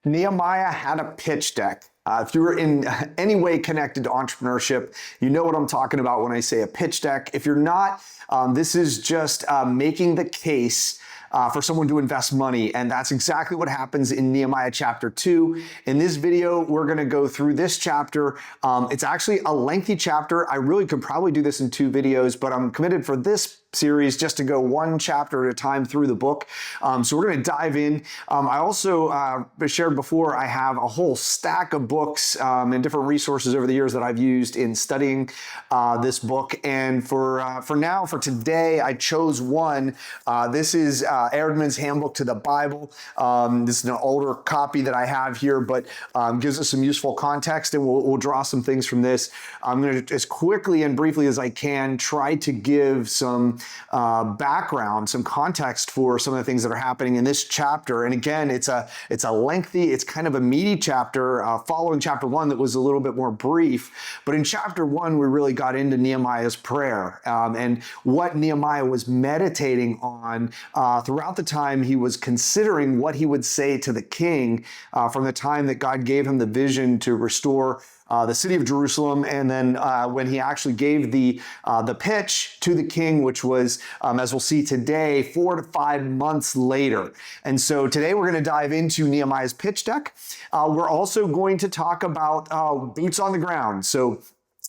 Nehemiah had a pitch deck. If you're in any way connected to entrepreneurship, you know what I'm talking about when I say a pitch deck. If you're not, this is just making the case for someone to invest money. And that's exactly what happens in Nehemiah Chapter 2. In this video, we're going to go through this chapter. It's actually a lengthy chapter. I really could probably do this in 2 videos, but I'm committed for this series just to go 1 chapter at a time through the book. So we're going to dive in. I also shared before, I have a whole stack of books and different resources over the years that I've used in studying this book. And for now, for today, I chose one. This is Eerdmans' Handbook to the Bible. This is an older copy that I have here, but gives us some useful context, and we'll draw some things from this. I'm going to, as quickly and briefly as I can, try to give some background, some context for some of the things that are happening in this chapter. And again, it's a lengthy, it's kind of a meaty chapter following chapter 1 that was a little bit more brief. But in chapter 1, we really got into Nehemiah's prayer and what Nehemiah was meditating on throughout the time he was considering what he would say to the king from the time that God gave him the vision to restore the city of Jerusalem, and then when he actually gave the pitch to the king, which was, as we'll see today, 4 to 5 months later. And so today we're going to dive into Nehemiah's pitch deck. We're also going to talk about boots on the ground. So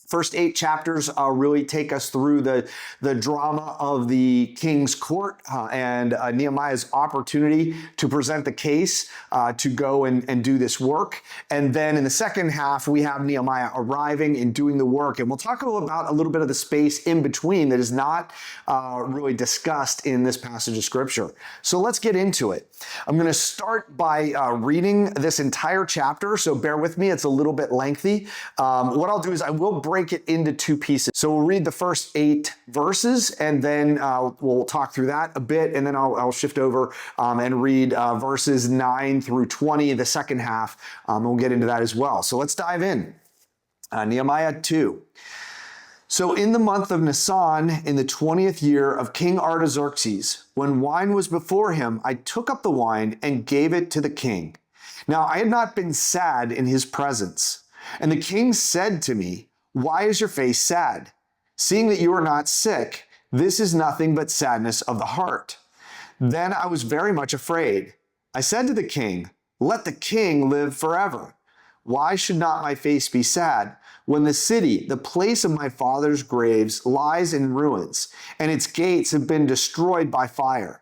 first 8 chapters really take us through the drama of the king's court and Nehemiah's opportunity to present the case to go and do this work. And then in the second half, we have Nehemiah arriving and doing the work. And we'll talk about a little bit of the space in between that is not really discussed in this passage of scripture. So let's get into it. I'm going to start by reading this entire chapter. So bear with me. It's a little bit lengthy. What I'll do is I will break it into 2 pieces. So we'll read the first 8 verses, and then we'll talk through that a bit, and then I'll shift over and read verses 9 through 20, the second half, and we'll get into that as well. So let's dive in. Nehemiah 2. So in the month of Nisan, in the 20th year of King Artaxerxes, when wine was before him, I took up the wine and gave it to the king. Now I had not been sad in his presence. And the king said to me, "Why is your face sad? Seeing that you are not sick, this is nothing but sadness of the heart." Then I was very much afraid. I said to the king, "Let the king live forever. Why should not my face be sad when the city, the place of my father's graves, lies in ruins, and its gates have been destroyed by fire?"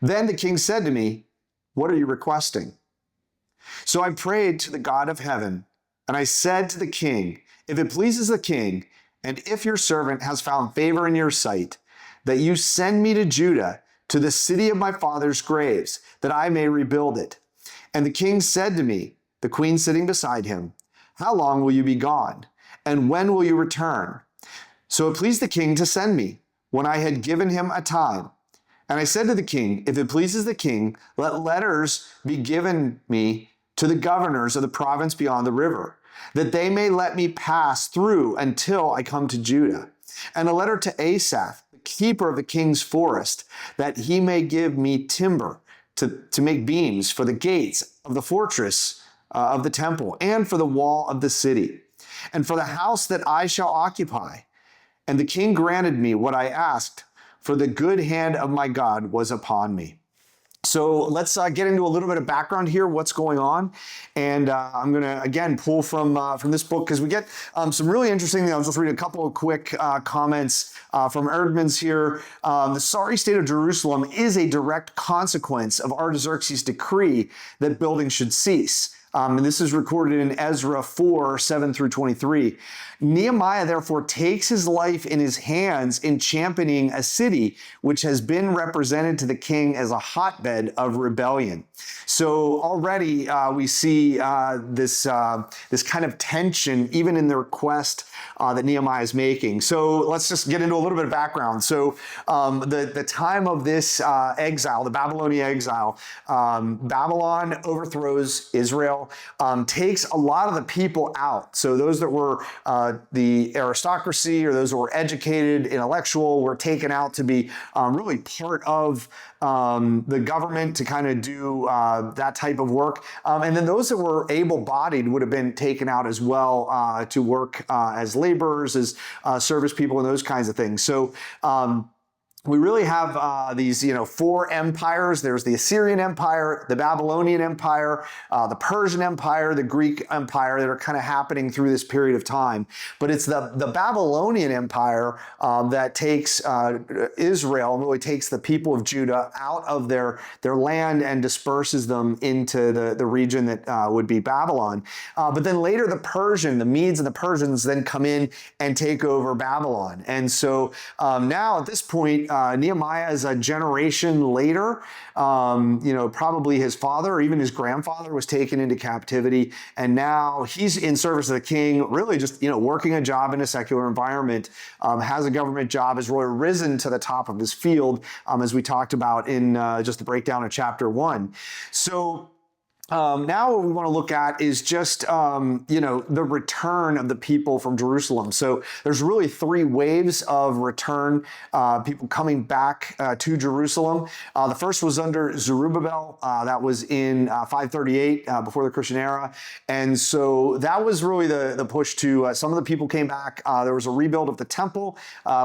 Then the king said to me, "What are you requesting?" So I prayed to the God of heaven, and I said to the king, "If it pleases the king, and if your servant has found favor in your sight, that you send me to Judah, to the city of my father's graves, that I may rebuild it." And the king said to me, the queen sitting beside him, "How long will you be gone? And when will you return?" So it pleased the king to send me, when I had given him a time. And I said to the king, "If it pleases the king, let letters be given me to the governors of the province beyond the river, that they may let me pass through until I come to Judah. And a letter to Asaph, the keeper of the king's forest, that he may give me timber to make beams for the gates of the fortress of the temple, and for the wall of the city, and for the house that I shall occupy." And the king granted me what I asked, for the good hand of my God was upon me. So let's get into a little bit of background here, what's going on. And I'm going to, again, pull from this book because we get some really interesting things. I'll just read a couple of quick comments from Eerdmans here. The sorry state of Jerusalem is a direct consequence of Artaxerxes' decree that building should cease. And this is recorded in Ezra 4, 7 through 23. Nehemiah therefore takes his life in his hands in championing a city which has been represented to the king as a hotbed of rebellion. So already we see this kind of tension even in the request that Nehemiah is making. So let's just get into a little bit of background. So the time of this exile, the Babylonian exile, Babylon overthrows Israel. Israel, takes a lot of the people out. So those that were the aristocracy or those that were educated, intellectual, were taken out to be really part of the government to kind of do that type of work. And then those that were able-bodied would have been taken out as well to work as laborers, as service people, and those kinds of things. So we really have these, four empires. There's the Assyrian Empire, the Babylonian Empire, the Persian Empire, the Greek Empire that are kind of happening through this period of time. But it's the Babylonian Empire that takes Israel and really takes the people of Judah out of their land and disperses them into the region that would be Babylon. But then later the Medes and the Persians then come in and take over Babylon. And so now at this point, Nehemiah is a generation later. Probably his father or even his grandfather was taken into captivity, and now he's in service of the king, really just working a job in a secular environment, has a government job, has really risen to the top of his field, as we talked about in just the breakdown of chapter 1. So now what we want to look at is just, the return of the people from Jerusalem. So there's really three waves of return, people coming back to Jerusalem. The first was under Zerubbabel. That was in 538 before the Christian era. And so that was really the push to, some of the people came back. There was a rebuild of the temple,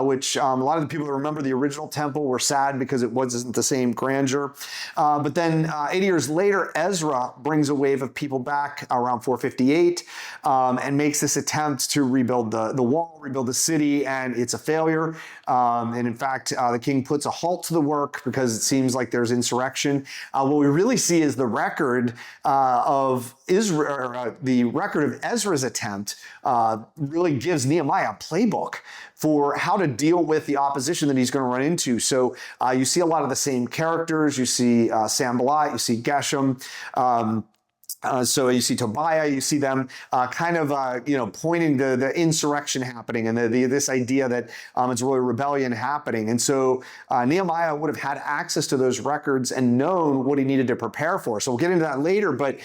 which a lot of the people that remember the original temple were sad because it wasn't the same grandeur. But then 80 years later, Ezra brings a wave of people back around 458 and makes this attempt to rebuild the wall, rebuild the city, and it's a failure. And in fact, the king puts a halt to the work because it seems like there's insurrection. What we really see is the record of Israel, the record of Ezra's attempt really gives Nehemiah a playbook for how to deal with the opposition that he's going to run into. So you see a lot of the same characters. You see Sanballat, you see Geshem. So you see Tobiah, you see them pointing to the insurrection happening and this idea that it's really rebellion happening. And so Nehemiah would have had access to those records and known what he needed to prepare for. So we'll get into that later, but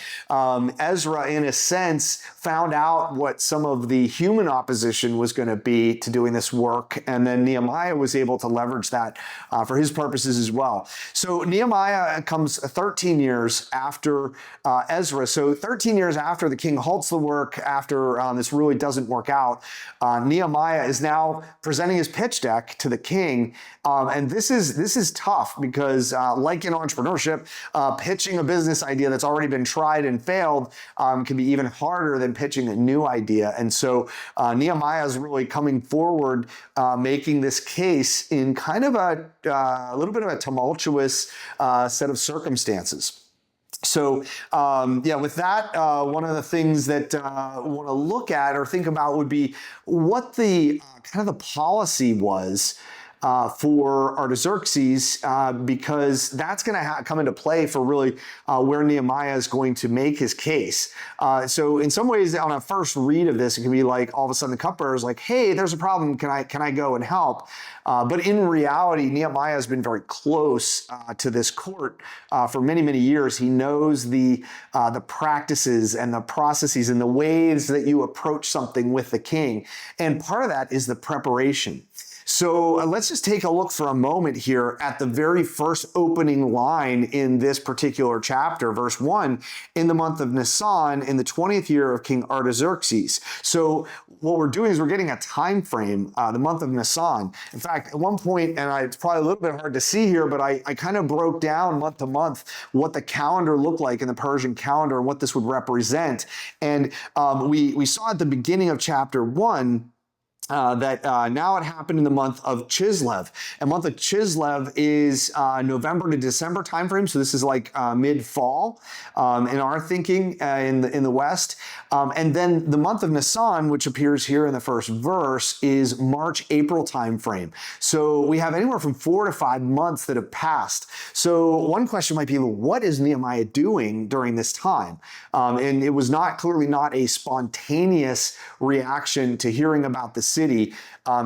Ezra, in a sense, found out what some of the human opposition was going to be to doing this work, and then Nehemiah was able to leverage that for his purposes as well. So Nehemiah comes 13 years after Ezra. So 13 years after the king halts the work, after this really doesn't work out, Nehemiah is now presenting his pitch deck to the king. And this is tough because like in entrepreneurship, pitching a business idea that's already been tried and failed can be even harder than pitching a new idea. And so Nehemiah is really coming forward, making this case in kind of a little bit of a tumultuous set of circumstances. So, with that, one of the things that we want to look at or think about would be what the kind of the policy was for Artaxerxes, because that's going to come into play for really where Nehemiah is going to make his case. So in some ways, on a first read of this, it can be like all of a sudden the cupbearer is like, "Hey, there's a problem. Can I go and help?" But in reality, Nehemiah has been very close to this court for many, many years. He knows the practices and the processes and the ways that you approach something with the king. And part of that is the preparation. So let's just take a look for a moment here at the very first opening line in this particular chapter, verse 1, in the month of Nisan, in the 20th year of King Artaxerxes. So what we're doing is we're getting a time frame, the month of Nisan. In fact, at one point, and it's probably a little bit hard to see here, but I kind of broke down month to month what the calendar looked like in the Persian calendar and what this would represent. And we saw at the beginning of chapter 1 that now it happened in the month of Chislev. And month of Chislev is November to December timeframe. So this is like mid-fall in our thinking in the West. And then the month of Nisan, which appears here in the first verse, is March-April timeframe. So we have anywhere from 4 to 5 months that have passed. So one question might be, well, what is Nehemiah doing during this time? And it was clearly not a spontaneous reaction to hearing about the city.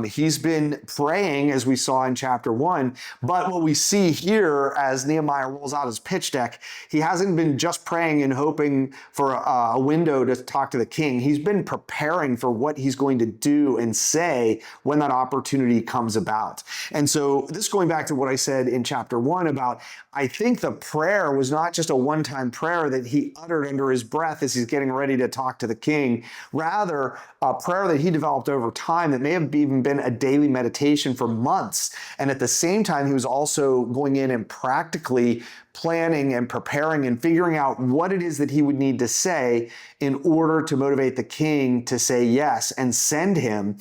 He's been praying, as we saw in chapter 1, but what we see here as Nehemiah rolls out his pitch deck, he hasn't been just praying and hoping for a window to talk to the king. He's been preparing for what he's going to do and say when that opportunity comes about. And so this going back to what I said in chapter 1 about, I think the prayer was not just a one-time prayer that he uttered under his breath as he's getting ready to talk to the king, rather a prayer that he developed over time that may have even been a daily meditation for months. And at the same time, he was also going in and practically planning and preparing and figuring out what it is that he would need to say in order to motivate the king to say yes and send him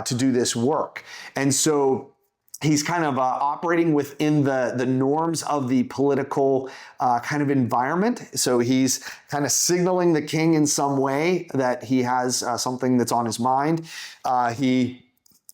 to do this work. And so he's kind of operating within the norms of the political kind of environment. So he's kind of signaling the king in some way that he has something that's on his mind. He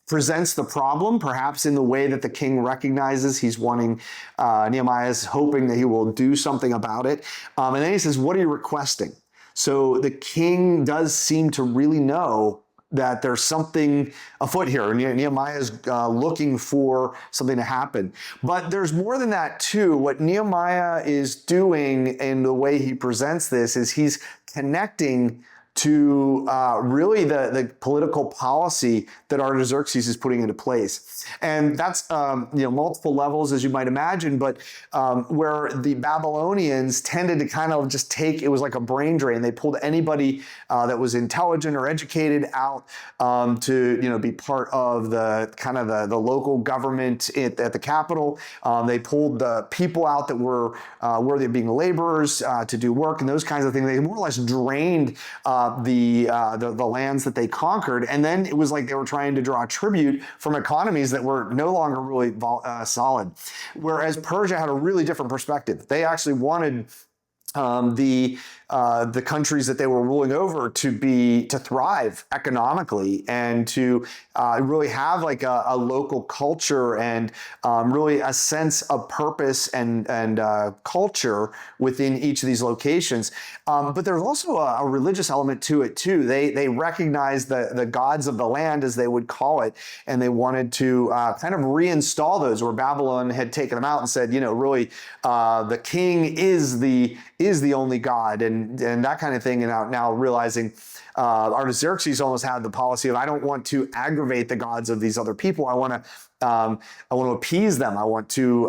presents the problem, perhaps in the way that the king recognizes he's wanting, Nehemiah is hoping that he will do something about it. And then he says, what are you requesting? So the king does seem to really know that there's something afoot here. Nehemiah is looking for something to happen. But there's more than that too. What Nehemiah is doing in the way he presents this is he's connecting to really the political policy that Artaxerxes is putting into place. And that's multiple levels, as you might imagine, but where the Babylonians tended to kind of just take, it was like a brain drain. They pulled anybody that was intelligent or educated out to be part of the kind of the local government at the capital. They pulled the people out that were worthy of being laborers to do work and those kinds of things. They more or less drained the lands that they conquered, and then it was like they were trying to draw tribute from economies that were no longer really solid. Whereas Persia had a really different perspective. They actually wanted the countries that they were ruling over to thrive economically and to really have like a local culture and really a sense of purpose and culture within each of these locations. But there's also a religious element to it too. They recognized the gods of the land, as they would call it, and they wanted to kind of reinstall those where Babylon had taken them out and said, really, the king is the only God, and that kind of thing. And now realizing Artaxerxes almost had the policy of, I don't want to aggravate the gods of these other people. I want to appease them. I want to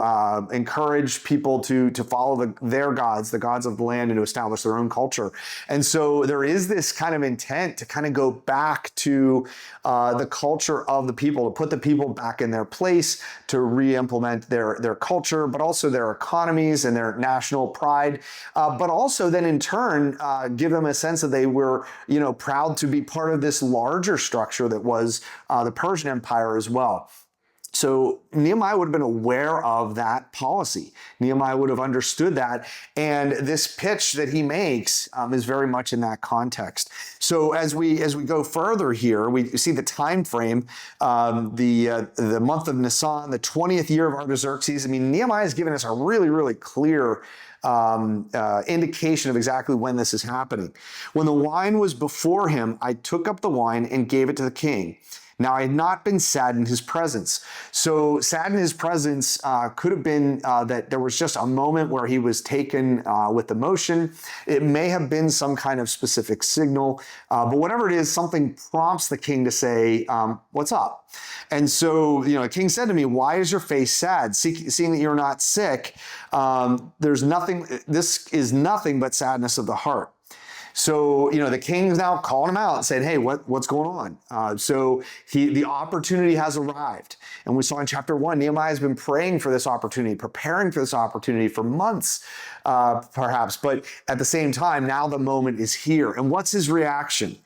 encourage people to follow their gods, the gods of the land, and to establish their own culture. And so there is this kind of intent to kind of go back to the culture of the people, to put the people back in their place, to re-implement their culture, but also their economies and their national pride, but also then in turn give them a sense that they were, proud to be part of this larger structure that was the Persian Empire as well. So Nehemiah would have been aware of that policy. Nehemiah would have understood that. And this pitch that he makes is very much in that context. So as we go further here, we see the time frame, the month of Nisan, the 20th year of Artaxerxes. Nehemiah has given us a really, really clear indication of exactly when this is happening. When the wine was before him, I took up the wine and gave it to the king. Now, I had not been sad in his presence. So sad in his presence could have been that there was just a moment where he was taken with emotion. It may have been some kind of specific signal, but whatever it is, something prompts the king to say, what's up? And so, the king said to me, why is your face sad? Seeing that you're not sick, this is nothing but sadness of the heart. So, the king's now calling him out and saying, hey, what's going on? So the opportunity has arrived. And we saw in chapter 1, Nehemiah has been praying for this opportunity, preparing for this opportunity for months, perhaps. But at the same time, now the moment is here. And what's his reaction?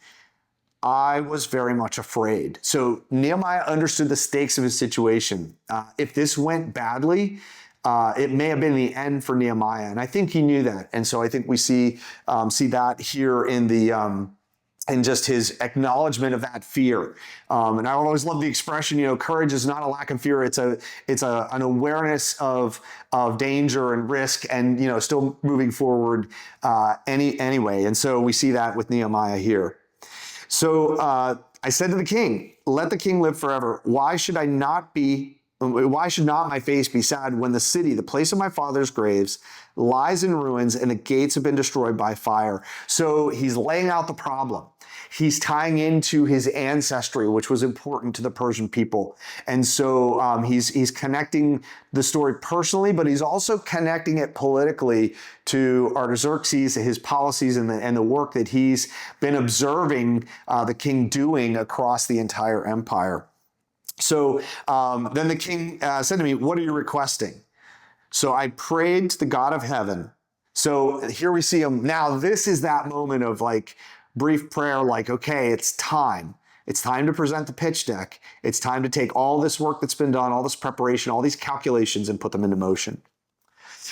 I was very much afraid. So Nehemiah understood the stakes of his situation. If this went badly, it may have been the end for Nehemiah, and I think he knew that. And so I think we see that here in in just his acknowledgement of that fear. And I always love the expression, courage is not a lack of fear; it's an awareness of danger and risk, and still moving forward anyway. And so we see that with Nehemiah here. So I said to the king, let the king live forever. Why should not my face be sad when the city, the place of my father's graves, lies in ruins and the gates have been destroyed by fire? So he's laying out the problem. He's tying into his ancestry, which was important to the Persian people. And so he's connecting the story personally, but he's also connecting it politically to Artaxerxes, his policies and the work that he's been observing the king doing across the entire empire. So then the king said to me, what are you requesting? So I prayed to the God of heaven. So here we see him. Now this is that moment of like brief prayer, like, okay, it's time. It's time to present the pitch deck. It's time to take all this work that's been done, all this preparation, all these calculations and put them into motion.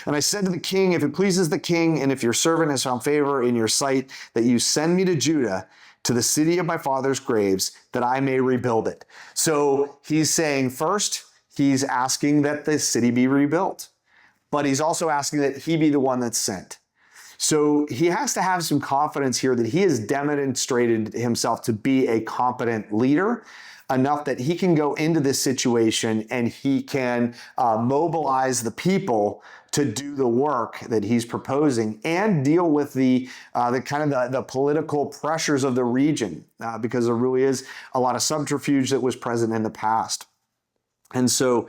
And I said to the king, if it pleases the king, and if your servant has found favor in your sight, that you send me to Judah, to the city of my father's graves, that I may rebuild it. So he's saying first, he's asking that the city be rebuilt, but he's also asking that he be the one that's sent. So he has to have some confidence here that he has demonstrated himself to be a competent leader, enough that he can go into this situation and he can mobilize the people to do the work that he's proposing and deal with the political pressures of the region, because there really is a lot of subterfuge that was present in the past. And so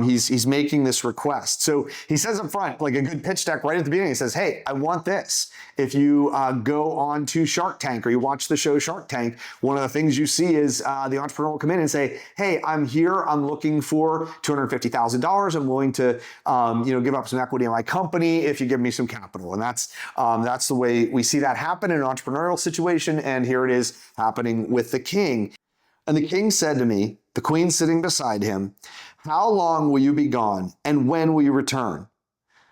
he's making this request. So he says up front, like a good pitch deck right at the beginning, he says, hey, I want this. If you go on to Shark Tank or you watch the show Shark Tank, one of the things you see is the entrepreneur will come in and say, hey, I'm here. I'm looking for $250,000. I'm willing to give up some equity in my company if you give me some capital. And that's the way we see that happen in an entrepreneurial situation. And here it is happening with the king. And the king said to me, the queen sitting beside him, how long will you be gone and when will you return?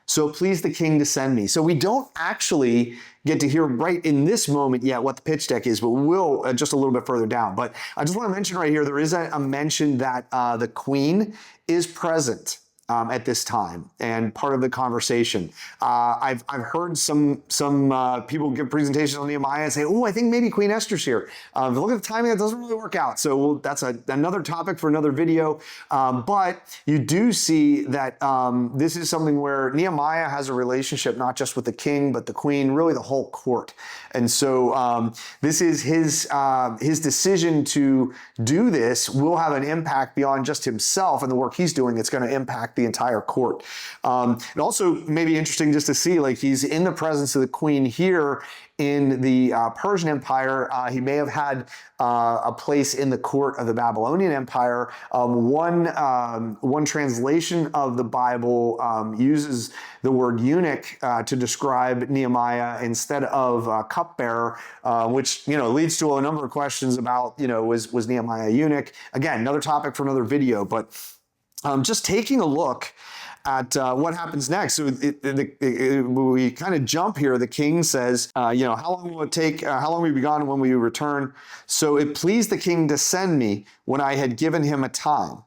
So please the king to send me. So we don't actually get to hear right in this moment yet what the pitch deck is, but we will just a little bit further down. But I just want to mention right here, there is a mention that the queen is present at this time and part of the conversation. I've heard some people give presentations on Nehemiah and say, oh, I think maybe Queen Esther's here. Look at the timing, that doesn't really work out. So that's another topic for another video. But you do see that this is something where Nehemiah has a relationship not just with the king, but the queen, really the whole court. And so this is his decision to do this will have an impact beyond just himself and the work he's doing. It's going to impact the entire court. It also may be interesting just to see, like, he's in the presence of the queen here in the Persian Empire. He may have had a place in the court of the Babylonian Empire. One translation of the Bible uses the word eunuch to describe Nehemiah instead of cupbearer, which leads to a number of questions about was Nehemiah a eunuch? Again, another topic for another video, but just taking a look at what happens next. So we kind of jump here. The king says, how long will it take? How long will you be gone and when will you return? So it pleased the king to send me when I had given him a time.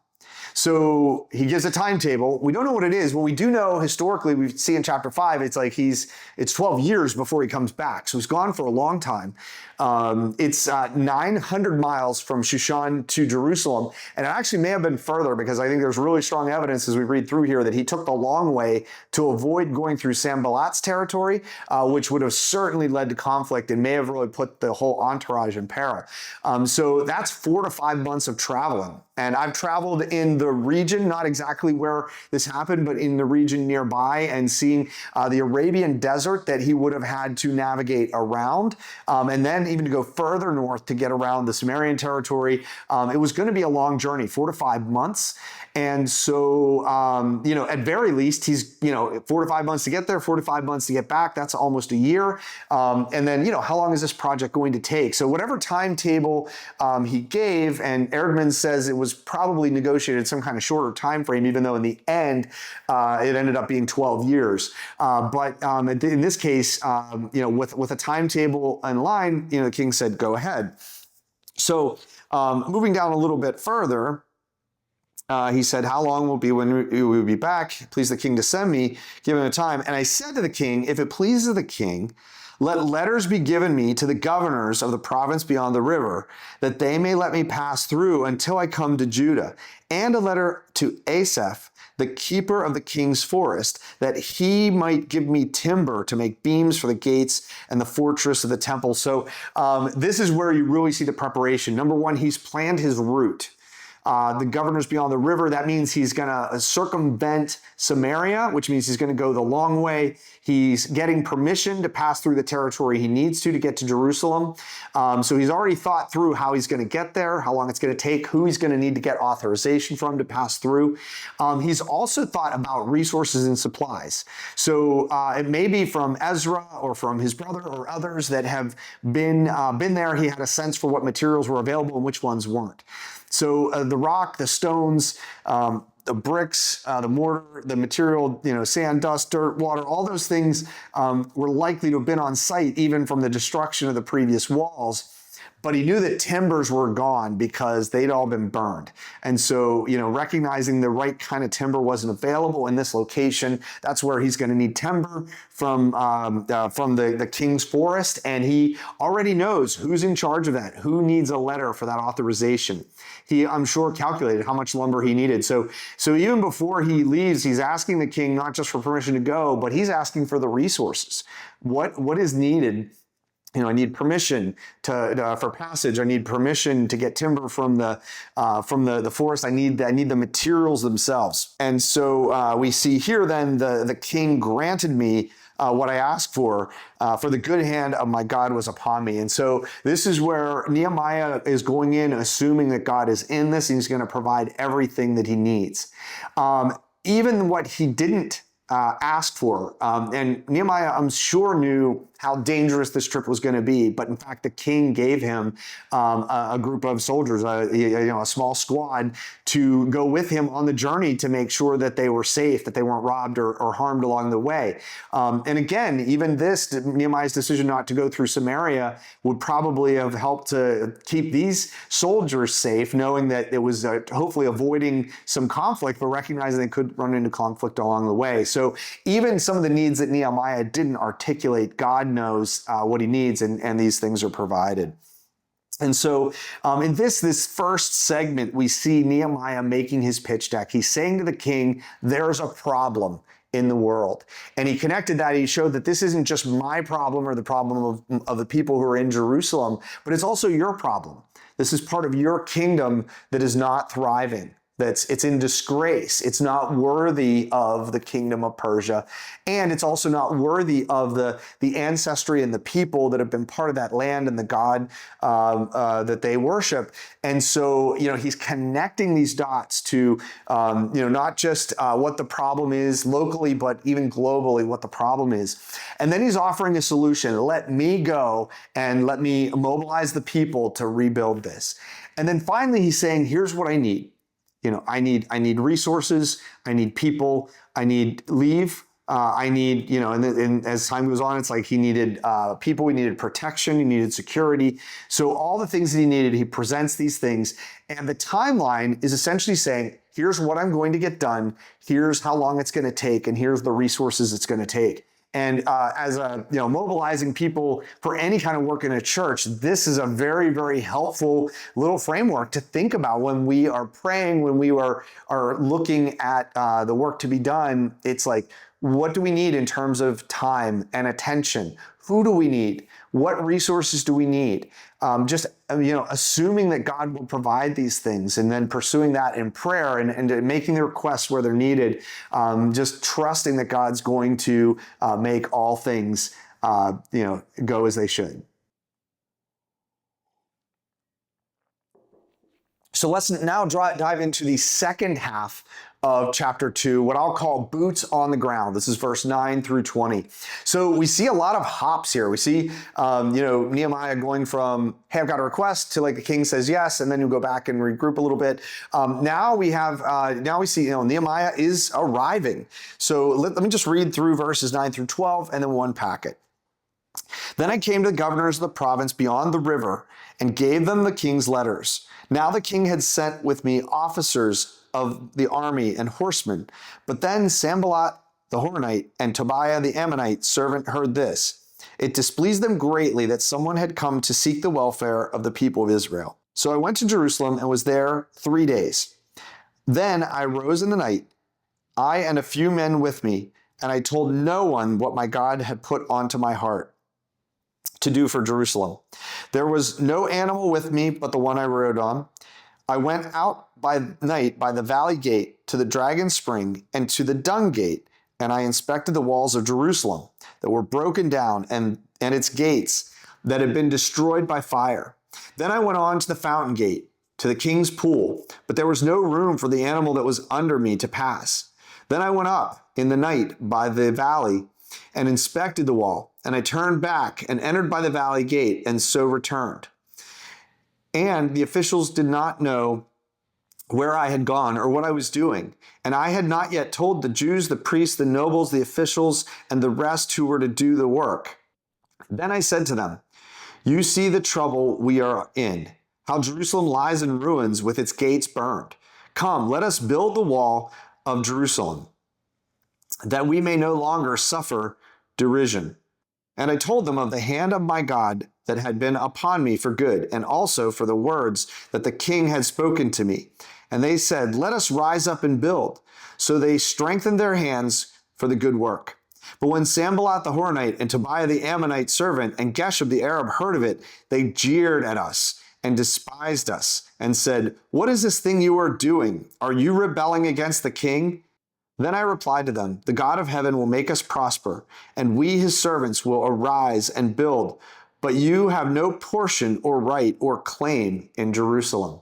So he gives a timetable. We don't know what it is. What we do know historically, we see in chapter 5, it's like it's 12 years before he comes back. So he's gone for a long time. It's 900 miles from Shushan to Jerusalem. And it actually may have been further because I think there's really strong evidence as we read through here that he took the long way to avoid going through Sanballat's territory, which would have certainly led to conflict and may have really put the whole entourage in peril. So that's 4 to 5 months of traveling. And I've traveled in the region, not exactly where this happened, but in the region nearby and seeing the Arabian desert that he would have had to navigate around. And then even to go further north to get around the Sumerian territory. It was going to be a long journey, 4 to 5 months. And so, at very least, he's, 4 to 5 months to get there, 4 to 5 months to get back. That's almost a year. And then, how long is this project going to take? So whatever timetable he gave, and Eerdmans says it was probably negotiated some kind of shorter time frame, even though in the end, it ended up being 12 years. But in this case, with a timetable in line, the king said, go ahead. So moving down a little bit further, he said, how long will be when we will be back? Please the king to send me, give him a time. And I said to the king, if it pleases the king, Let letters be given me to the governors of the province beyond the river, that they may let me pass through until I come to Judah, and a letter to Asaph, the keeper of the king's forest, that he might give me timber to make beams for the gates and the fortress of the temple. So this is where you really see the preparation. Number one, he's planned his route. The governors beyond the river, that means he's going to circumvent Samaria, which means he's going to go the long way. He's getting permission to pass through the territory he needs to get to Jerusalem. So he's already thought through how he's going to get there, how long it's going to take, who he's going to need to get authorization from to pass through. He's also thought about resources and supplies. So it may be from Ezra or from his brother or others that have been there. He had a sense for what materials were available and which ones weren't. So the rock, the stones, the bricks, the mortar, the material, sand, dust, dirt, water, all those things were likely to have been on site even from the destruction of the previous walls. But he knew that timbers were gone because they'd all been burned. And so, recognizing the right kind of timber wasn't available in this location, that's where he's going to need timber from the king's forest. And he already knows who's in charge of that, who needs a letter for that authorization. He, I'm sure, calculated how much lumber he needed. So even before he leaves, he's asking the king not just for permission to go, but he's asking for the resources. What is needed? I need permission for passage. I need permission to get timber from the forest. I need the materials themselves. And so we see here then the king granted me what I asked for the good hand of my God was upon me. And so this is where Nehemiah is going in, assuming that God is in this, and he's going to provide everything that he needs. Even what he didn't ask for. And Nehemiah, I'm sure, knew how dangerous this trip was going to be. But in fact, the king gave him a group of soldiers, a small squad, to go with him on the journey to make sure that they were safe, that they weren't robbed or harmed along the way. And again, even Nehemiah's decision not to go through Samaria would probably have helped to keep these soldiers safe, knowing that it was hopefully avoiding some conflict, but recognizing they could run into conflict along the way. So even some of the needs that Nehemiah didn't articulate, God knows what he needs, and these things are provided. And so in this first segment, we see Nehemiah making his pitch deck. He's saying to the king, there's a problem in the world. And he connected that. He showed that this isn't just my problem or the problem of the people who are in Jerusalem, but it's also your problem. This is part of your kingdom that is not thriving. It's in disgrace. It's not worthy of the kingdom of Persia. And it's also not worthy of the ancestry and the people that have been part of that land and the God that they worship. And so, he's connecting these dots to, not just what the problem is locally, but even globally, what the problem is. And then he's offering a solution. Let me go and let me mobilize the people to rebuild this. And then finally, he's saying, here's what I need. I need resources, I need people, I need leave, I need, and as time goes on, it's like he needed people, he needed protection, he needed security. So all the things that he needed, he presents these things. And the timeline is essentially saying, here's what I'm going to get done, here's how long it's going to take, and here's the resources it's going to take. And as mobilizing people for any kind of work in a church, this is a very, very helpful little framework to think about when we are praying, when we are looking at the work to be done. It's like, what do we need in terms of time and attention? Who do we need? What resources do we need? Assuming that God will provide these things and then pursuing that in prayer and making the requests where they're needed, just trusting that God's going to make all things, go as they should. So let's now dive into the second half of chapter 2, what I'll call boots on the ground. This is verse 9 through 20. So we see a lot of hops here. We see, Nehemiah going from, hey, I've got a request, to like the king says yes, and then you go back and regroup a little bit. Now we see, Nehemiah is arriving. So let me just read through verses 9 through 12, and then we'll unpack it. Then I came to the governors of the province beyond the river and gave them the king's letters. Now the king had sent with me officers of the army and horsemen. But then Sanballat the Horonite and Tobiah the Ammonite servant heard this. It displeased them greatly that someone had come to seek the welfare of the people of Israel. So I went to Jerusalem and was there 3 days. Then I rose in the night, I and a few men with me, and I told no one what my God had put onto my heart to do for Jerusalem. There was no animal with me but the one I rode on. I went out by night by the valley gate to the dragon spring and to the dung gate, and I inspected the walls of Jerusalem that were broken down and its gates that had been destroyed by fire. Then I went on to the fountain gate, to the king's pool, but there was no room for the animal that was under me to pass. Then I went up in the night by the valley and inspected the wall, and I turned back and entered by the valley gate, and so returned. And the officials did not know where I had gone or what I was doing. And I had not yet told the Jews, the priests, the nobles, the officials, and the rest who were to do the work. Then I said to them, you see the trouble we are in, how Jerusalem lies in ruins with its gates burned. Come, let us build the wall of Jerusalem, that we may no longer suffer derision. And I told them of the hand of my God that had been upon me for good, and also for the words that the king had spoken to me. And they said, let us rise up and build. So they strengthened their hands for the good work. But when Sanballat the Horonite and Tobiah the Ammonite servant and Geshem the Arab heard of it, they jeered at us and despised us and said, what is this thing you are doing? Are you rebelling against the king? Then I replied to them, the God of heaven will make us prosper, and we his servants will arise and build. But you have no portion or right or claim in Jerusalem.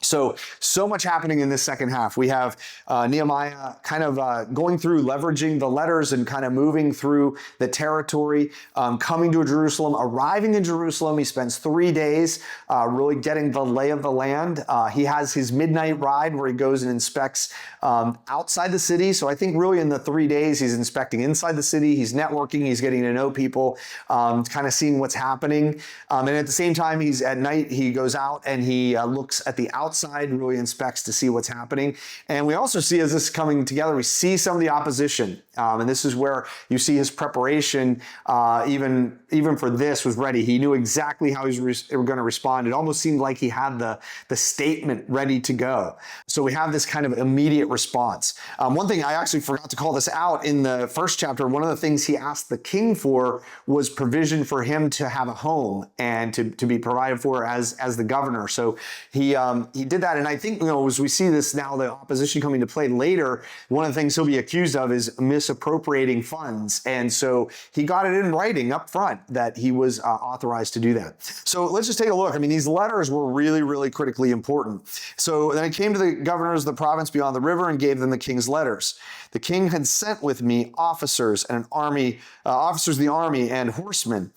So much happening in this second half. We have Nehemiah kind of going through, leveraging the letters and kind of moving through the territory, coming to Jerusalem, arriving in Jerusalem. He spends 3 days really getting the lay of the land. He has his midnight ride where he goes and inspects outside the city. So I think really in the 3 days, he's inspecting inside the city. He's networking. He's getting to know people, kind of seeing what's happening. And at the same time, he's at night, he goes out and he looks at the outside and really inspects to see what's happening. And we also see, as this is coming together, we see some of the opposition. And this is where you see his preparation, even for this, was ready. He knew exactly how he was going to respond. It almost seemed like he had the statement ready to go. So we have this kind of immediate response. One thing I actually forgot to call this out in the first chapter, one of the things he asked the king for was provision for him to have a home and to be provided for as the governor. So he did that. And I think, as we see this now, the opposition coming to play later, one of the things he'll be accused of is misappropriating funds. And so he got it in writing up front that he was authorized to do that. So let's just take a look. I mean, these letters were really, really critically important. So then I came to the governors of the province beyond the river and gave them the king's letters. The king had sent with me officers and an army, officers of the army and horsemen.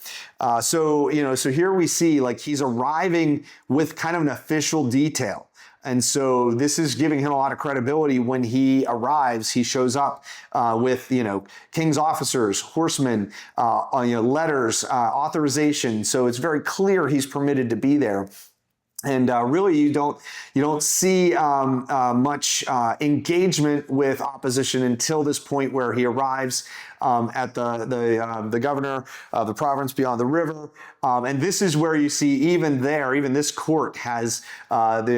So here we see like he's arriving with kind of an official detail. And so this is giving him a lot of credibility when he arrives. He shows up with, king's officers, horsemen, letters, authorization. So it's very clear he's permitted to be there. And really, you don't see much engagement with opposition until this point where he arrives at the governor of the province beyond the river, and this is where you see even this court has at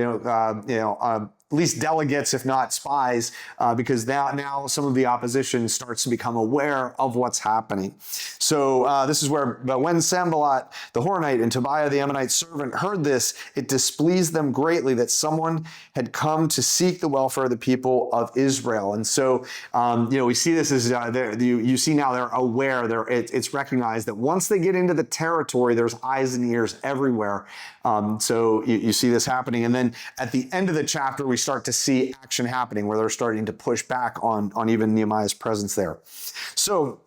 least delegates, if not spies, because now some of the opposition starts to become aware of what's happening. So this is where, but when Sanballat the Horonite and Tobiah the Ammonite servant heard this, it displeased them greatly that someone had come to seek the welfare of the people of Israel. And so, we see this as you see now they're aware. It's recognized that once they get into the territory, there's eyes and ears everywhere. So you see this happening, and then at the end of the chapter, we start to see action happening where they're starting to push back on even Nehemiah's presence there. So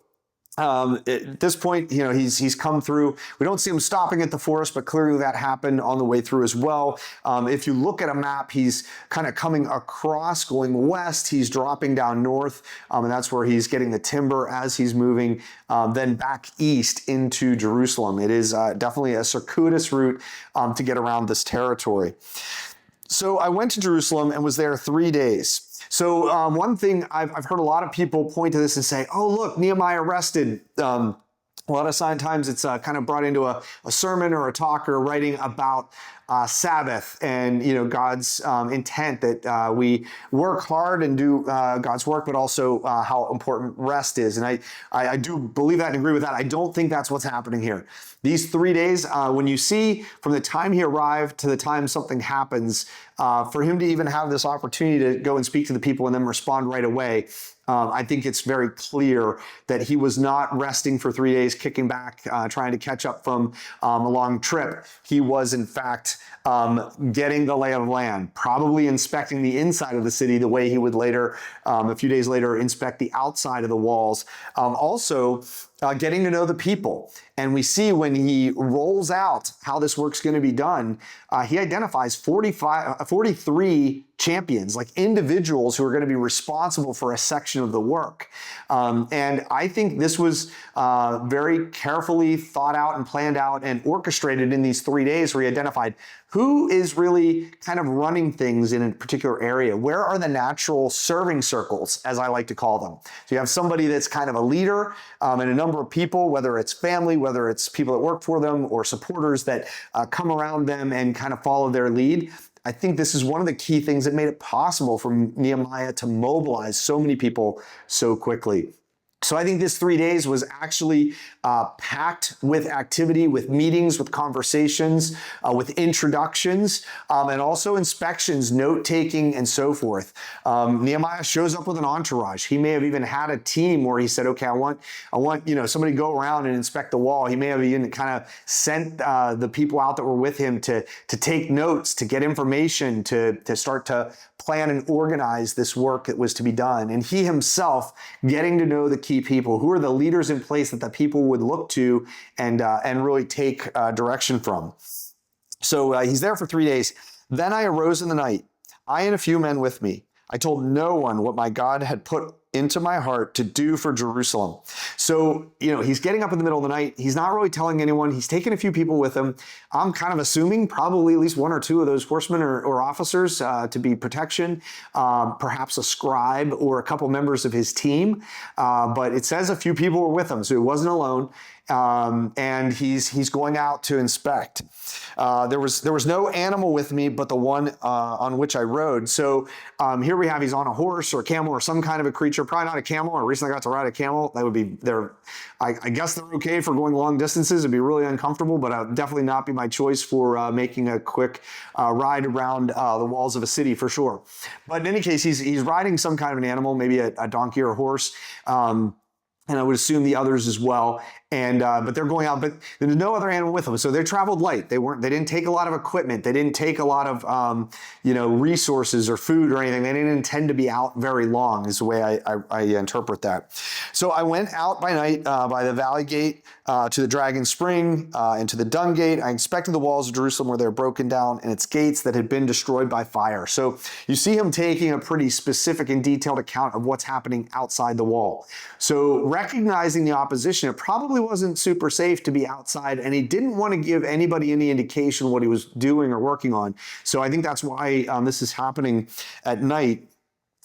at this point, he's come through. We don't see him stopping at the forest, but clearly that happened on the way through as well. If you look at a map, he's kind of coming across, going west. He's dropping down north, and that's where he's getting the timber as he's moving, then back east into Jerusalem. It is definitely a circuitous route to get around this territory. So I went to Jerusalem and was there 3 days. So one thing I've heard a lot of people point to this and say, oh, look, Nehemiah rested A lot of times it's kind of brought into a sermon or a talk or writing about Sabbath and God's intent that we work hard and do God's work, but also how important rest is. And I do believe that and agree with that. I don't think that's what's happening here. These 3 days, when you see from the time he arrived to the time something happens, for him to even have this opportunity to go and speak to the people and then respond right away, I think it's very clear that he was not resting for 3 days, kicking back, trying to catch up from a long trip. He was, in fact, getting the lay of the land, probably inspecting the inside of the city the way he would later, a few days later, inspect the outside of the walls. Also, getting to know the people. And we see when he rolls out how this work's going to be done, he identifies 43 champions, like individuals who are going to be responsible for a section of the work. And I think this was very carefully thought out and planned out and orchestrated in these 3 days where he identified who is really kind of running things in a particular area. Where are the natural serving circles, as I like to call them? So you have somebody that's kind of a leader and a number of people, whether it's family, whether it's people that work for them or supporters that come around them and kind of follow their lead. I think this is one of the key things that made it possible for Nehemiah to mobilize so many people so quickly. So I think this 3 days was actually packed with activity, with meetings, with conversations, with introductions, and also inspections, note-taking, and so forth. Nehemiah shows up with an entourage. He may have even had a team where he said, okay, I want somebody to go around and inspect the wall. He may have even kind of sent the people out that were with him to take notes, to get information, to start to plan and organize this work that was to be done. And he himself getting to know the key people, who are the leaders in place that the people would look to and really take direction from. So he's there for 3 days. Then I arose in the night, I and a few men with me. I told no one what my God had put into my heart to do for Jerusalem. So, he's getting up in the middle of the night. He's not really telling anyone. He's taking a few people with him. I'm kind of assuming probably at least one or two of those horsemen or officers to be protection, perhaps a scribe or a couple members of his team. But it says a few people were with him, so he wasn't alone. And he's going out to inspect. There was no animal with me but the one on which I rode. So here we have, he's on a horse or a camel or some kind of a creature, probably not a camel. I recently got to ride a camel. That would be I guess they're okay for going long distances. It'd be really uncomfortable, but definitely not be my choice for making a quick ride around the walls of a city for sure. But in any case, he's riding some kind of an animal, maybe a donkey or a horse. And I would assume the others as well. And but they're going out, but there's no other animal with them. So they traveled light. They didn't take a lot of equipment. They didn't take a lot of resources or food or anything. They didn't intend to be out very long, is the way I interpret that. So I went out by night by the valley gate to the dragon spring and to the dung gate. I inspected the walls of Jerusalem where they're broken down and its gates that had been destroyed by fire. So you see him taking a pretty specific and detailed account of what's happening outside the wall. So recognizing the opposition, it probably wasn't super safe to be outside, and he didn't want to give anybody any indication what he was doing or working on. So I think that's why this is happening at night.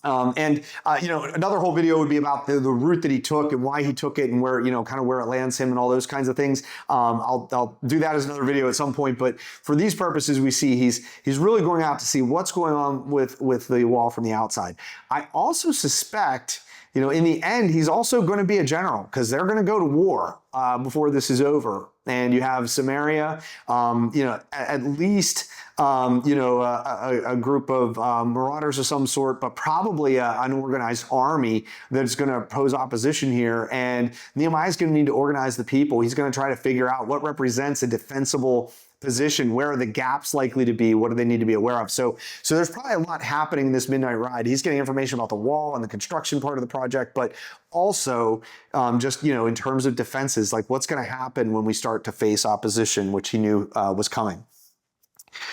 Another whole video would be about the route that he took and why he took it and where, kind of where it lands him and all those kinds of things. I'll do that as another video at some point. But for these purposes, we see he's really going out to see what's going on with the wall from the outside. I also suspect, in the end, he's also going to be a general because they're going to go to war before this is over. And you have Samaria, at least, a group of marauders of some sort, but probably an organized army that's going to pose opposition here. And Nehemiah's going to need to organize the people. He's going to try to figure out what represents a defensible position. Where are the gaps likely to be? What do they need to be aware of? So there's probably a lot happening in this midnight ride. He's getting information about the wall and the construction part of the project, but also in terms of defenses, like what's going to happen when we start to face opposition, which he knew was coming.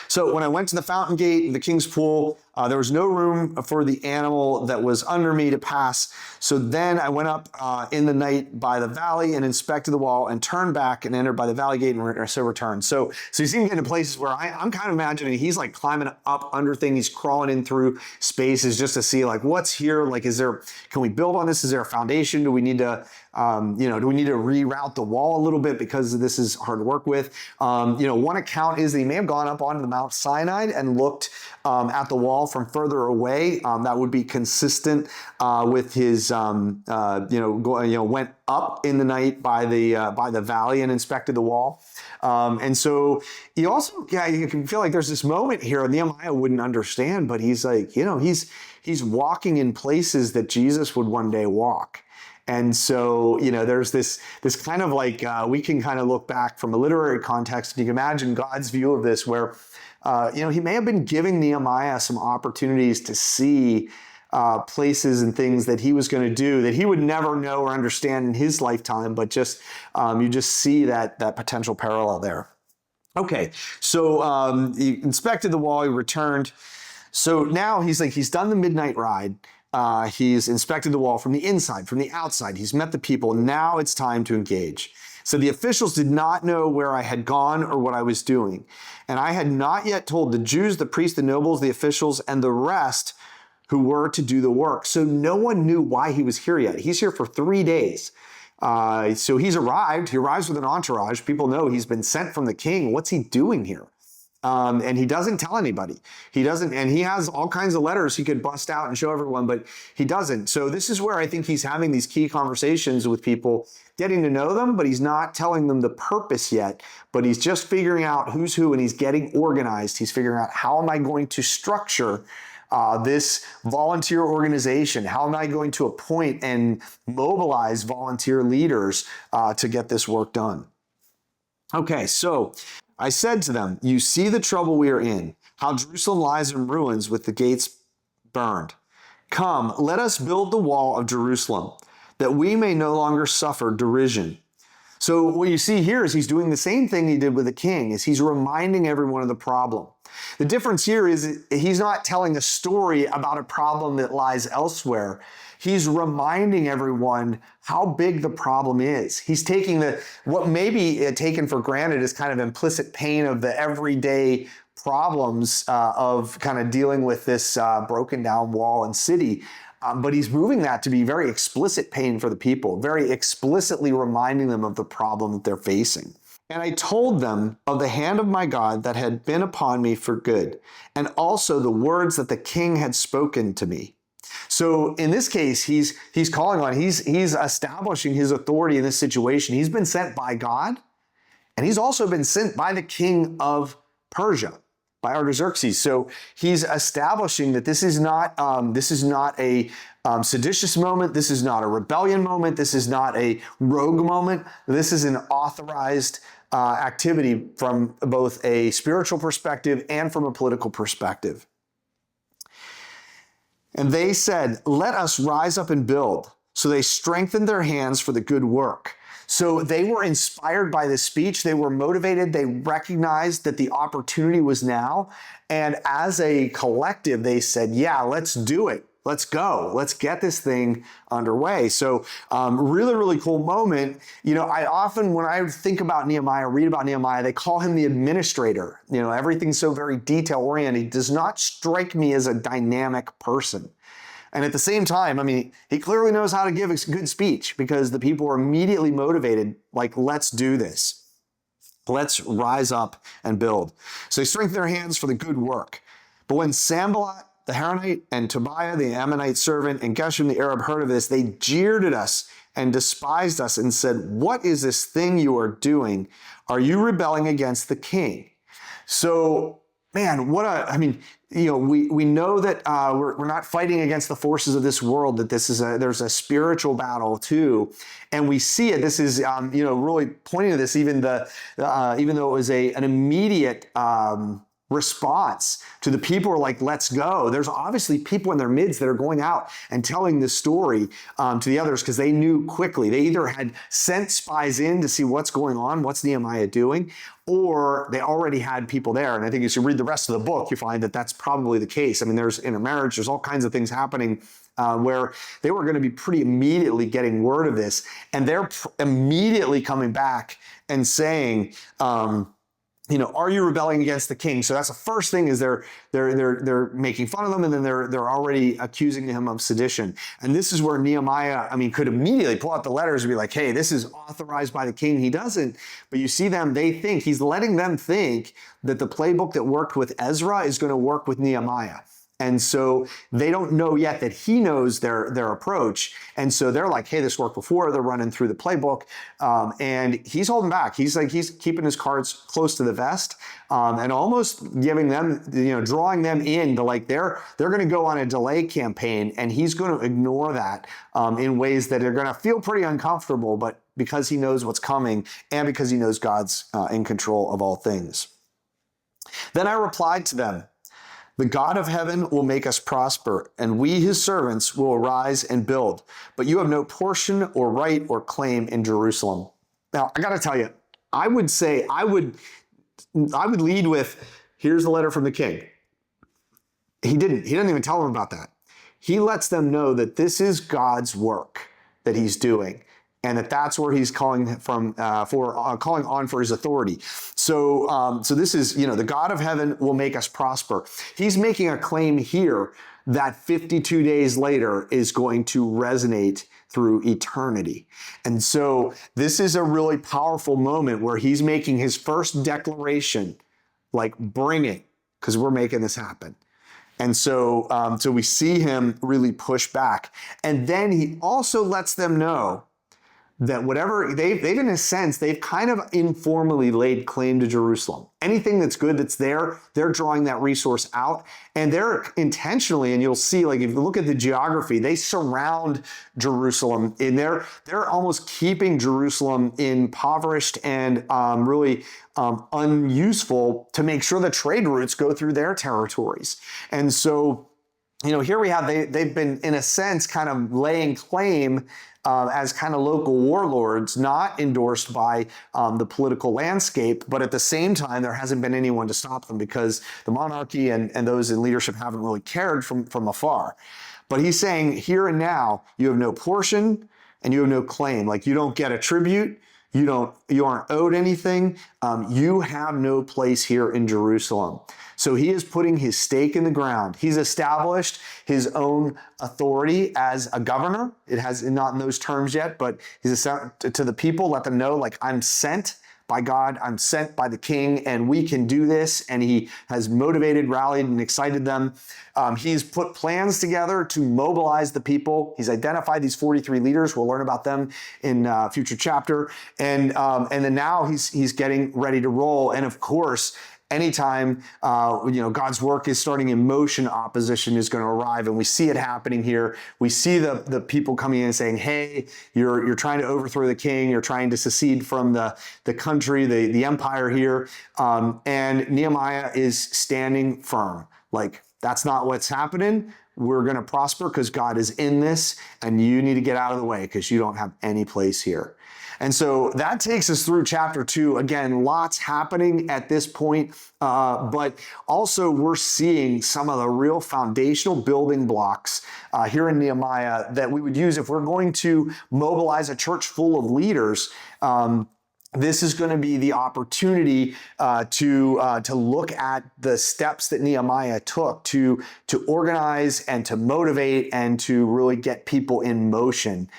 So when I went to the fountain gate, the king's pool, There was no room for the animal that was under me to pass. So then I went up in the night by the valley and inspected the wall and turned back and entered by the valley gate and so returned. So you see him getting to places where I'm kind of imagining he's like climbing up under things. He's crawling in through spaces just to see like what's here. Like, can we build on this? Is there a foundation? Do we need to, do we need to reroute the wall a little bit because this is hard to work with? One account is that he may have gone up onto the Mount Sinai and looked at the wall from further away. That would be consistent with his, went up in the night by the valley and inspected the wall. And so he also, you can feel like there's this moment here Nehemiah wouldn't understand, but he's like, he's walking in places that Jesus would one day walk. And so, there's this kind of like, we can kind of look back from a literary context, and you can imagine God's view of this where, he may have been giving Nehemiah some opportunities to see places and things that he was going to do that he would never know or understand in his lifetime, but just you just see that potential parallel there. Okay, so he inspected the wall, he returned. So now he's done the midnight ride. He's inspected the wall from the inside, from the outside. He's met the people. Now it's time to engage. So the officials did not know where I had gone or what I was doing. And I had not yet told the Jews, the priests, the nobles, the officials, and the rest who were to do the work. So no one knew why he was here yet. He's here for 3 days. So he's arrived. He arrives with an entourage. People know he's been sent from the king. What's he doing here? And he doesn't tell anybody. He doesn't, and he has all kinds of letters he could bust out and show everyone, but he doesn't. So this is where I think he's having these key conversations with people, getting to know them, but he's not telling them the purpose yet, but he's just figuring out who's who, and he's getting organized. He's figuring out, how am I going to structure this volunteer organization? How am I going to appoint and mobilize volunteer leaders to get this work done? Okay, so I said to them, you see the trouble we are in, how Jerusalem lies in ruins with the gates burned. Come, let us build the wall of Jerusalem, that we may no longer suffer derision. So what you see here is he's doing the same thing he did with the king, is he's reminding everyone of the problem. The difference here is he's not telling a story about a problem that lies elsewhere. He's reminding everyone how big the problem is. He's taking what may be taken for granted as kind of implicit pain of the everyday problems of kind of dealing with this broken down wall and city. But he's moving that to be very explicit pain for the people, very explicitly reminding them of the problem that they're facing. And I told them of the hand of my God that had been upon me for good, and also the words that the king had spoken to me. So in this case, he's establishing his authority in this situation. He's been sent by God, and he's also been sent by the king of Persia, by Artaxerxes. So he's establishing that this is not a seditious moment. This is not a rebellion moment. This is not a rogue moment. This is an authorized activity from both a spiritual perspective and from a political perspective. And they said, let us rise up and build. So they strengthened their hands for the good work. So they were inspired by this speech. They were motivated. They recognized that the opportunity was now. And as a collective, they said, yeah, let's do it. Let's go. Let's get this thing underway. So really, really cool moment. I often, when I think about Nehemiah, read about Nehemiah, they call him the administrator. Everything's so very detail oriented. He does not strike me as a dynamic person. And at the same time, he clearly knows how to give a good speech, because the people are immediately motivated, like, let's do this. Let's rise up and build. So they strengthen their hands for the good work. But when Sanballat the Haranite and Tobiah the Ammonite servant and Geshem the Arab heard of this, they jeered at us and despised us and said, what is this thing you are doing? Are you rebelling against the king? So, man, we know that we're not fighting against the forces of this world, that there's a spiritual battle too. And we see it. This is, really pointing to this, even though it was an immediate response to the people who are like, let's go. There's obviously people in their midst that are going out and telling this story to the others because they knew quickly. They either had sent spies in to see what's going on, what's Nehemiah doing, or they already had people there. And I think as you read the rest of the book, you find that that's probably the case. I mean, there's intermarriage, there's all kinds of things happening where they were going to be pretty immediately getting word of this. And they're immediately coming back and saying, are you rebelling against the king? So that's the first thing, is they're making fun of them, and then they're already accusing him of sedition. And this is where Nehemiah, could immediately pull out the letters and be like, hey, this is authorized by the king. He doesn't. But you see them, he's letting them think that the playbook that worked with Ezra is going to work with Nehemiah. And so they don't know yet that he knows their approach. And so they're like, hey, this worked before. They're running through the playbook. And he's holding back. He's keeping his cards close to the vest, and almost giving them, drawing them in to they're going to go on a delay campaign, and he's going to ignore that in ways that are going to feel pretty uncomfortable, but because he knows what's coming and because he knows God's in control of all things. Then I replied to them, the God of heaven will make us prosper, and we, his servants, will arise and build. But you have no portion or right or claim in Jerusalem. Now, I got to tell you, I would lead with, here's the letter from the king. He doesn't even tell them about that. He lets them know that this is God's work that he's doing, and that's where he's calling calling on for his authority. So this is, the God of heaven will make us prosper. He's making a claim here that 52 days later is going to resonate through eternity. And so this is a really powerful moment where he's making his first declaration, like, bring it, because we're making this happen. And so we see him really push back. And then he also lets them know that whatever they've in a sense, they've kind of informally laid claim to Jerusalem. Anything that's good that's there, they're drawing that resource out, and they're intentionally, and you'll see, if you look at the geography, they surround Jerusalem, and they're almost keeping Jerusalem impoverished and really unuseful to make sure the trade routes go through their territories. And so, here we have, they've been, in a sense, kind of laying claim as kind of local warlords, not endorsed by the political landscape, but at the same time, there hasn't been anyone to stop them because the monarchy and those in leadership haven't really cared from afar. But he's saying, here and now, you have no portion and you have no claim. You don't get a tribute. You aren't owed anything. You have no place here in Jerusalem. So he is putting his stake in the ground. He's established his own authority as a governor. It has not in those terms yet, but he's to the people, let them know, I'm sent by God, I'm sent by the king, and we can do this. And he has motivated, rallied, and excited them. He's put plans together to mobilize the people. He's identified these 43 leaders. We'll learn about them in a future chapter. And then now he's getting ready to roll. And of course, anytime God's work is starting in motion, opposition is going to arrive, and we see it happening here. We see the people coming in and saying, "Hey, you're trying to overthrow the king. You're trying to secede from the country, the empire here." And Nehemiah is standing firm, that's not what's happening. We're going to prosper because God is in this, and you need to get out of the way because you don't have any place here. And so that takes us through chapter 2. Again, lots happening at this point, but also we're seeing some of the real foundational building blocks here in Nehemiah that we would use if we're going to mobilize a church full of leaders. This is going to be the opportunity to look at the steps that Nehemiah took to organize and to motivate and to really get people in motion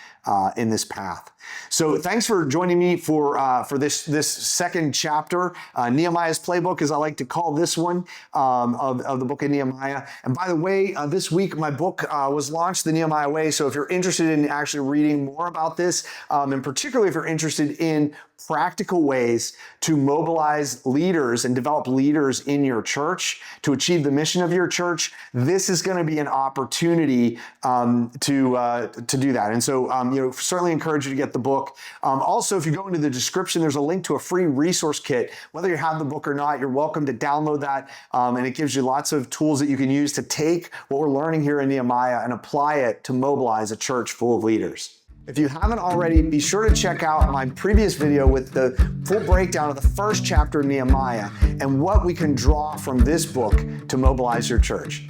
in this path. So thanks for joining me for this second chapter, Nehemiah's Playbook, as I like to call this one, of the book of Nehemiah. And by the way, this week my book was launched, The Nehemiah Way. So if you're interested in actually reading more about this, and particularly if you're interested in practical ways to mobilize leaders and develop leaders in your church to achieve the mission of your church, this is going to be an opportunity to do that. And so certainly encourage you to get the book. Also, if you go into the description, there's a link to a free resource kit. Whether you have the book or not, you're welcome to download that. And it gives you lots of tools that you can use to take what we're learning here in Nehemiah and apply it to mobilize a church full of leaders. If you haven't already, be sure to check out my previous video with the full breakdown of the first chapter of Nehemiah and what we can draw from this book to mobilize your church.